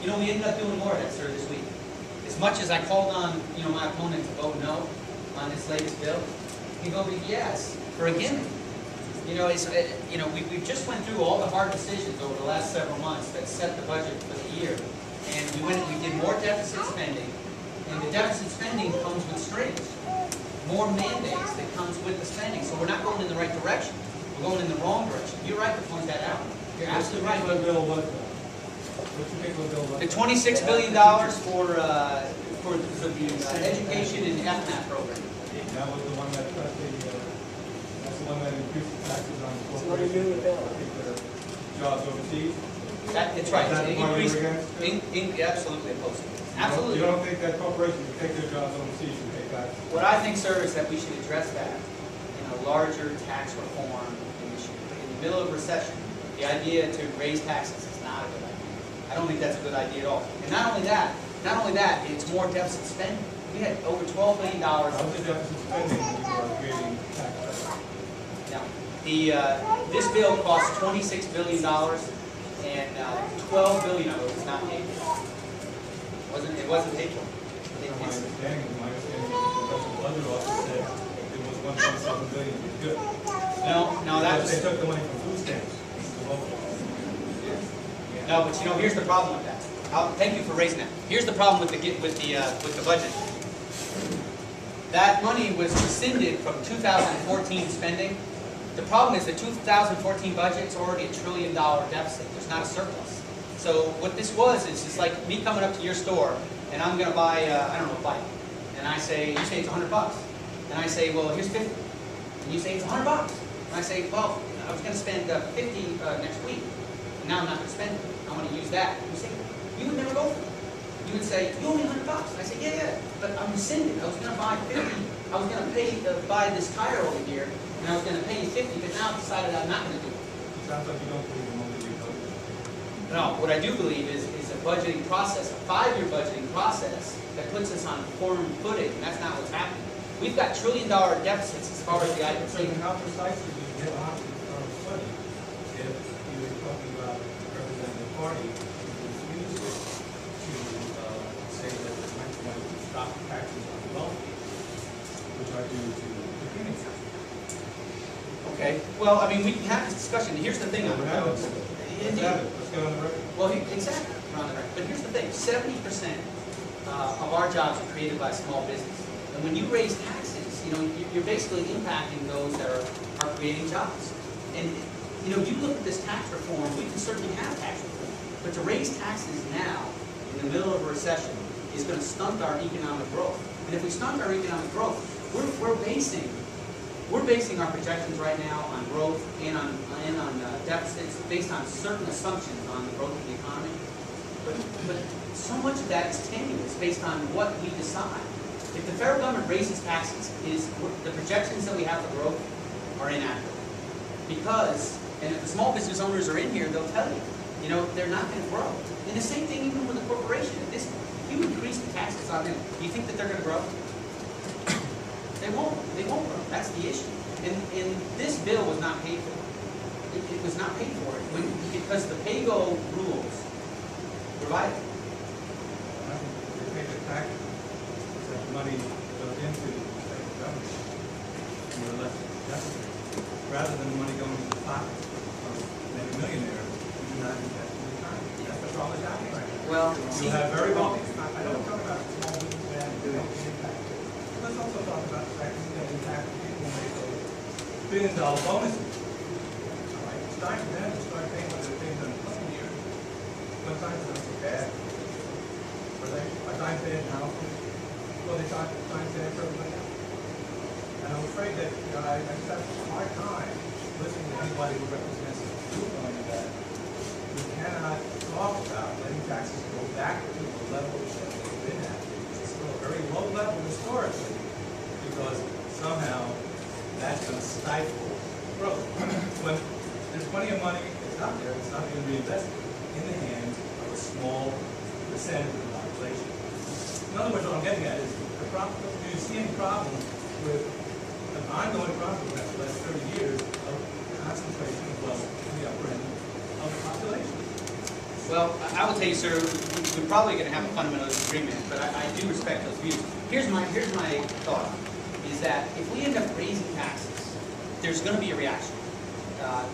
You know, we ended up doing more of that, sir, this week. As much as I called on, you know, my opponent to vote no on this latest bill, he voted yes for a gimmick. You know, we just went through all the hard decisions over the last several months that set the budget for the year, and we did more deficit spending, and the deficit spending comes with strings, more mandates that comes with the spending. So we're not going in the right direction. We're going in the wrong direction. You're right to point that out. You're absolutely right. What bill was that? What's your particular bill was? The $26 billion for the education and FMAP program. That was the one that cut that's the one that increased the taxes on corporations for particular jobs overseas. That's right. Is that the one you were against? Absolutely opposed to it. Absolutely. You don't think that corporations who take their jobs overseas should pay taxes? What I think, sir, is that we should address that in a larger tax reform initiative. In the middle of recession, the idea to raise taxes is not a good idea. I don't think that's a good idea at all. And not only that, it's more deficit spending. We had over $12 billion. How was the deficit spending when you were creating tax cuts? Now, this bill costs $26 billion, and $12 billion of it was not paid for. It wasn't paid for. My understanding is the budget office said it was $1.7 billion to be good. No, that was. They took the money from food stamps. No, but you know, here's the problem with that. Thank you for raising that. Here's the problem with the budget. That money was rescinded from 2014 spending. The problem is the 2014 budget's already a $1 trillion deficit. There's not a surplus. So what this was is it's like me coming up to your store and I'm going to buy I don't know, a bike, and you say it's $100, and I say, well, here's 50, and you say it's $100, and I say, well, I was going to spend 50 next week, and now I'm not going to spend it. I want to use that. You say, you would never go for it. You would say, you owe me $100. I say, yeah, but I'm rescinded. I was going to buy 50. I was going to pay buy this tire over here, and I was going to pay you 50, but now I've decided I'm not going to do it. Sounds like you don't believe in monthly budget. No, what I do believe is a budgeting process, a 5-year budgeting process that puts us on firm footing, and that's not what's happening. We've got $1 trillion deficits as far as the items. So how precisely do you get on firm footing if you were talking about representing the party who refused to say that the going to stop taxes on the wealthy, which are due to the premium tax? Okay, well, I mean, we can have this discussion. Here's the thing on it. Let's have it. Let's get on the record. Well, exactly, we're on the record. But here's the thing, 70% of our jobs are created by small business. And when you raise taxes, you know, you're basically impacting those that are creating jobs. And, you know, you look at this tax reform, we can certainly have tax reform. But to raise taxes now, in the middle of a recession, is going to stunt our economic growth. And if we stunt our economic growth, we're basing our projections right now on growth and on deficits based on certain assumptions on the growth of the economy. But so much of that is tenuous based on what we decide. If the federal government raises taxes, the projections that we have for growth are inaccurate. Because, and if the small business owners are in here, they'll tell you, you know, they're not going to grow. And the same thing even with a corporation. If you increase the taxes on them, do you think that they're going to grow? They won't. They won't grow. That's the issue. And this bill was not paid for. It was not paid for because the pay-go rules were violated. I think they pay the taxes, that money goes into the state government, and you're left with deficit. Rather than the money going into the pockets of many millionaires, you do not invest in the economy. That's the problem that's happening right now. Well, You have very wealthy. I don't talk about small businessmen doing impact. Let's also talk about the fact that you can impact people who make those $1 billion bonuses. All right, it's time for them to start paying what they're paying in the coming years. Sometimes it's not so bad. But are time paying now? Well, they time paying for everybody else. And I'm afraid that I just have a hard time listening to anybody who represents the viewpoint of that. We cannot talk about letting taxes go back to the level that they've been at. It's still a very low level historically, because somehow that's going to stifle growth. When there's plenty of money that's out there, it's not being reinvested in the hands of a small percentage of the population. In other words, what I'm getting at is, do you see any problem with an ongoing problem for the last 30 years of concentration of wealth in the upper end of the population? Well, I will tell you, sir, we're probably going to have a fundamental disagreement, but I do respect those views. Here's my thought, is that if we end up raising taxes, there's going to be a reaction.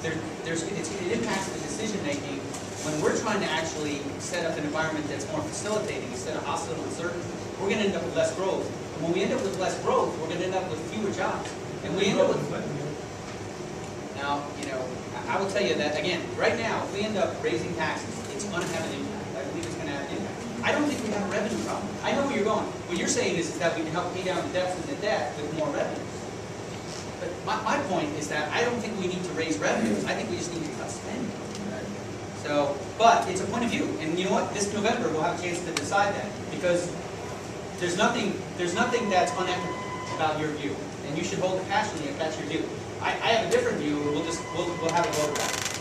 It impacts the decision making when we're trying to actually set up an environment that's more facilitating instead of hostile and uncertain. We're going to end up with less growth. And when we end up with less growth, we're going to end up with fewer jobs. And we end up with... Now, you know, I will tell you that, again, right now, if we end up raising taxes, it's going to have an impact. I believe it's going to have an impact. I don't think we have a revenue problem. I know where you're going. What you're saying is that we can help pay down the debts and the debt with more revenues. But my point is that I don't think we need to raise revenues. I think we just need to cut spending. So, but it's a point of view. And you know what? This November, we'll have a chance to decide that. Because there's nothing that's unethical about your view. And you should hold it passionately if that's your view. I have a different view. We'll have a vote about it.